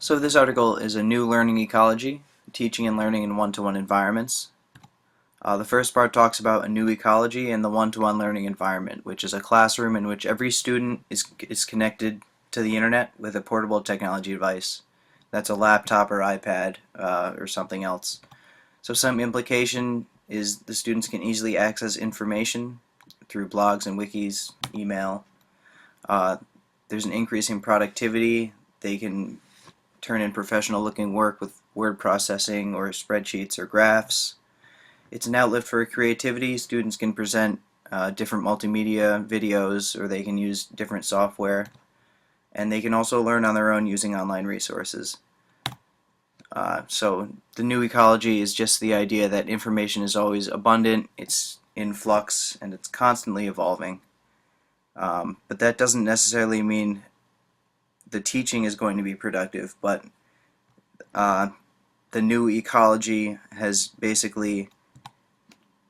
So this article is a new learning ecology, teaching and learning in one-to-one environments. The first part talks about a new ecology and the one-to-one learning environment, which is a classroom in which every student is connected to the internet with a portable technology device. That's a laptop or iPad or something else. So some implication is the students can easily access information through blogs and wikis, email. Uh, there's an increase in productivity. They can turn in professional looking work with word processing or spreadsheets or graphs. It's an outlet for creativity. Students can present different multimedia videos, or they can use different software, and they can also learn on their own using online resources. So the new ecology is just the idea that information is always abundant, it's in flux, and it's constantly evolving. But that doesn't necessarily mean the teaching is going to be productive, but the new ecology has basically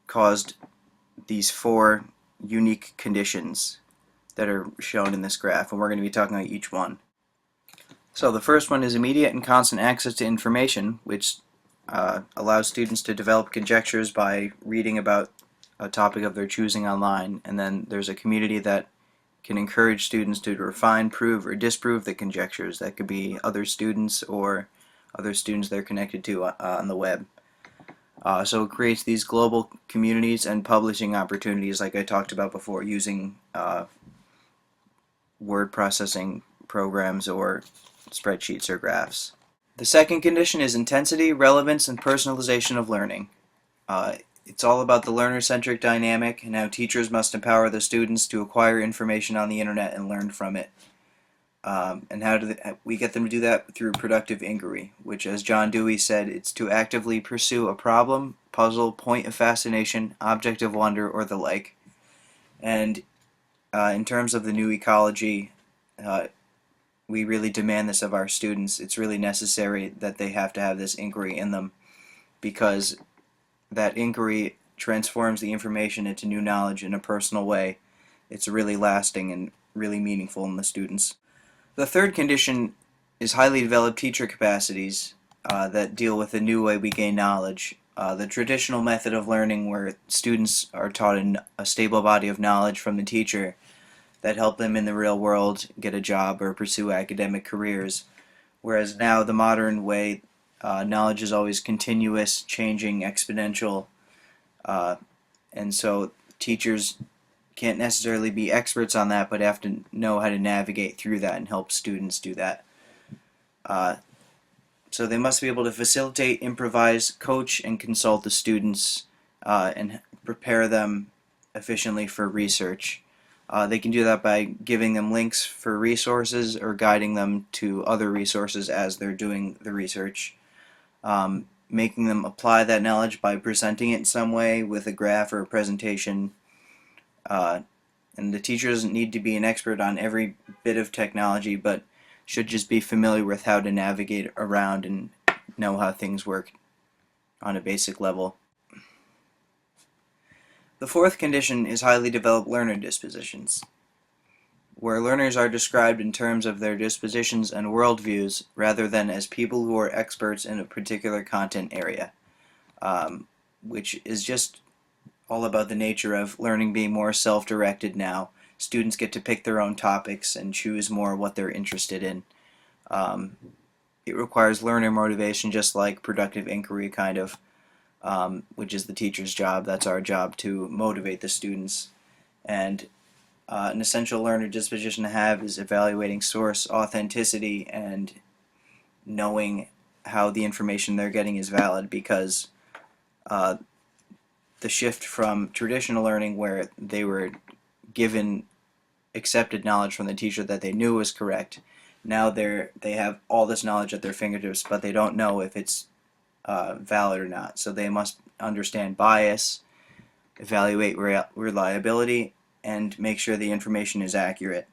caused these four unique conditions that are shown in this graph, and we're going to be talking about each one. So the first one is immediate and constant access to information, which allows students to develop conjectures by reading about a topic of their choosing online, and then there's a community that can encourage students to refine, prove, or disprove the conjectures. That could be other students or other students they're connected to on the web. So it creates these global communities and publishing opportunities like I talked about before, using word processing programs or spreadsheets or graphs. The second condition is intensity, relevance, and personalization of learning. It's all about the learner-centric dynamic and how teachers must empower the students to acquire information on the internet and learn from it. And how do we get them to do that? Through productive inquiry, which, as John Dewey said, it's to actively pursue a problem, puzzle, point of fascination, object of wonder, or the like. And in terms of the new ecology, we really demand this of our students. It's really necessary that they have to have this inquiry in them, because that inquiry transforms the information into new knowledge in a personal way. It's really lasting and really meaningful in the students. The third condition is highly developed teacher capacities that deal with a new way we gain knowledge. The traditional method of learning, where students are taught a stable body of knowledge from the teacher that help them in the real world get a job or pursue academic careers, whereas now the modern way, knowledge is always continuous, changing, exponential, and so teachers can't necessarily be experts on that, but have to know how to navigate through that and help students do that. So they must be able to facilitate, improvise, coach, and consult the students and prepare them efficiently for research. They can do that by giving them links for resources or guiding them to other resources as they're doing the research. Making them apply that knowledge by presenting it in some way with a graph or a presentation. And the teacher doesn't need to be an expert on every bit of technology, but should just be familiar with how to navigate around and know how things work on a basic level. The fourth condition is highly developed learner dispositions, where learners are described in terms of their dispositions and worldviews rather than as people who are experts in a particular content area, which is just all about the nature of learning being more self-directed now. Students get to pick their own topics and choose more what they're interested in. It requires learner motivation, just like productive inquiry, kind of, which is the teacher's job. That's our job, to motivate the students. And an essential learner disposition to have is evaluating source authenticity and knowing how the information they're getting is valid, because the shift from traditional learning, where they were given accepted knowledge from the teacher that they knew was correct, now they have all this knowledge at their fingertips, but they don't know if it's valid or not. So they must understand bias, evaluate reliability, and make sure the information is accurate.